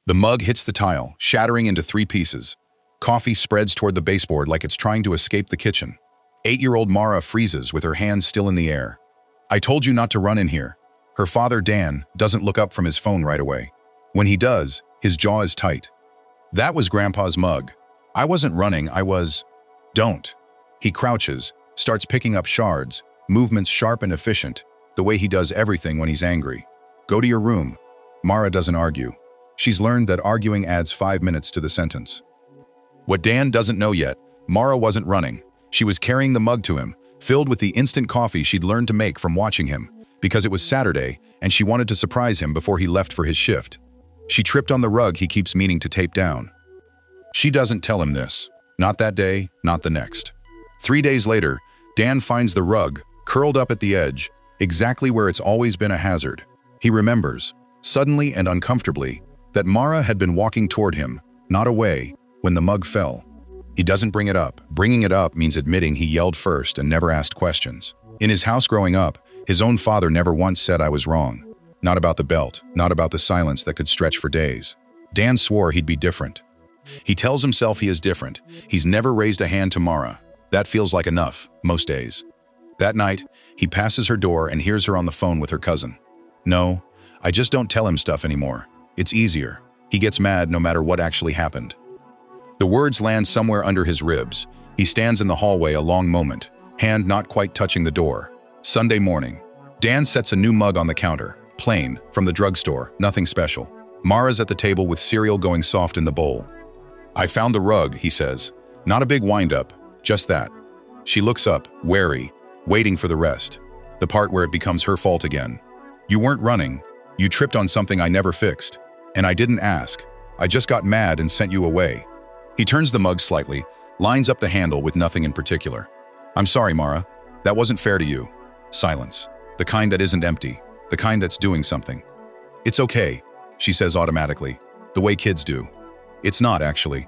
The mug hits the tile, shattering into 3 pieces. Coffee spreads toward the baseboard like it's trying to escape the kitchen. 8-year-old Mara freezes with her hands still in the air. "I told you not to run in here." Her father, Dan, doesn't look up from his phone right away. When he does, his jaw is tight. "That was Grandpa's mug. I wasn't running, I was—" "Don't." He crouches, starts picking up shards, movements sharp and efficient, the way he does everything when he's angry. "Go to your room." Mara doesn't argue. She's learned that arguing adds 5 minutes to the sentence. What Dan doesn't know yet, Mara wasn't running. She was carrying the mug to him, filled with the instant coffee she'd learned to make from watching him, because it was Saturday and she wanted to surprise him before he left for his shift. She tripped on the rug he keeps meaning to tape down. She doesn't tell him this. Not that day, not the next. 3 days later, Dan finds the rug, curled up at the edge, exactly where it's always been a hazard. He remembers, suddenly and uncomfortably, that Mara had been walking toward him, not away, when the mug fell. He doesn't bring it up. Bringing it up means admitting he yelled first and never asked questions. In his house growing up, his own father never once said I was wrong. Not about the belt, not about the silence that could stretch for days. Dan swore he'd be different. He tells himself he is different. He's never raised a hand to Mara. That feels like enough, most days. That night, he passes her door and hears her on the phone with her cousin. "No, I just don't tell him stuff anymore. It's easier." He gets mad no matter what actually happened. The words land somewhere under his ribs. He stands in the hallway a long moment, hand not quite touching the door. Sunday morning. Dan sets a new mug on the counter. Plain, from the drugstore, nothing special. Mara's at the table with cereal going soft in the bowl. "I found the rug," he says. Not a big wind-up, just that. She looks up, wary, waiting for the rest. The part where it becomes her fault again. "You weren't running. You tripped on something I never fixed. And I didn't ask. I just got mad and sent you away." He turns the mug slightly, lines up the handle with nothing in particular. "I'm sorry, Mara. That wasn't fair to you." Silence. The kind that isn't empty. The kind that's doing something. "It's okay," she says automatically, the way kids do. It's not, actually.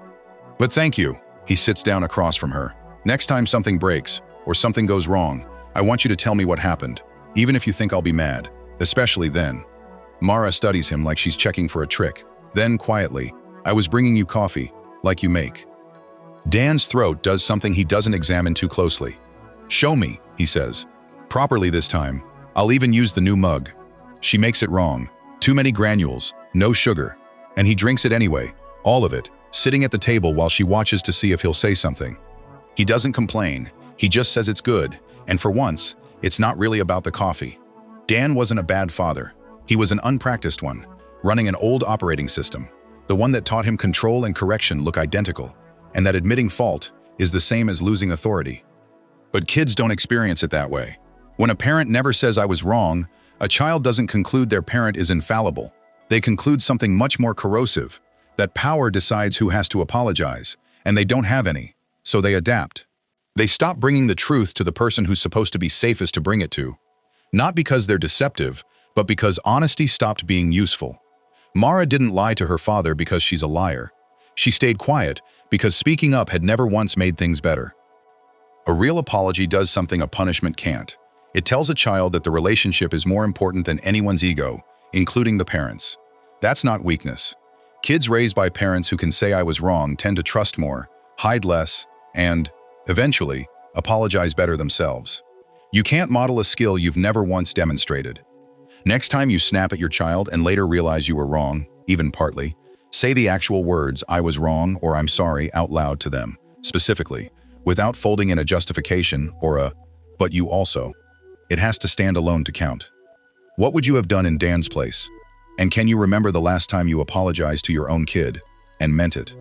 "But thank you." He sits down across from her. "Next time something breaks, or something goes wrong, I want you to tell me what happened, even if you think I'll be mad, especially then." Mara studies him like she's checking for a trick. Then, quietly, "I was bringing you coffee, like you make." Dan's throat does something he doesn't examine too closely. "Show me," he says. "Properly this time. I'll even use the new mug." She makes it wrong. Too many granules, no sugar. And he drinks it anyway, all of it, sitting at the table while she watches to see if he'll say something. He doesn't complain. He just says it's good, and for once, it's not really about the coffee. Dan wasn't a bad father. He was an unpracticed one, running an old operating system, the one that taught him control and correction look identical, and that admitting fault is the same as losing authority. But kids don't experience it that way. When a parent never says I was wrong, a child doesn't conclude their parent is infallible. They conclude something much more corrosive, that power decides who has to apologize, and they don't have any, so they adapt. They stop bringing the truth to the person who's supposed to be safest to bring it to. Not because they're deceptive, but because honesty stopped being useful. Mara didn't lie to her father because she's a liar. She stayed quiet because speaking up had never once made things better. A real apology does something a punishment can't. It tells a child that the relationship is more important than anyone's ego, including the parents. That's not weakness. Kids raised by parents who can say I was wrong tend to trust more, hide less, and, eventually, apologize better themselves. You can't model a skill you've never once demonstrated. Next time you snap at your child and later realize you were wrong, even partly, say the actual words "I was wrong" or "I'm sorry" out loud to them, specifically, without folding in a justification or a "but you also." It has to stand alone to count. What would you have done in Dan's place? And can you remember the last time you apologized to your own kid and meant it?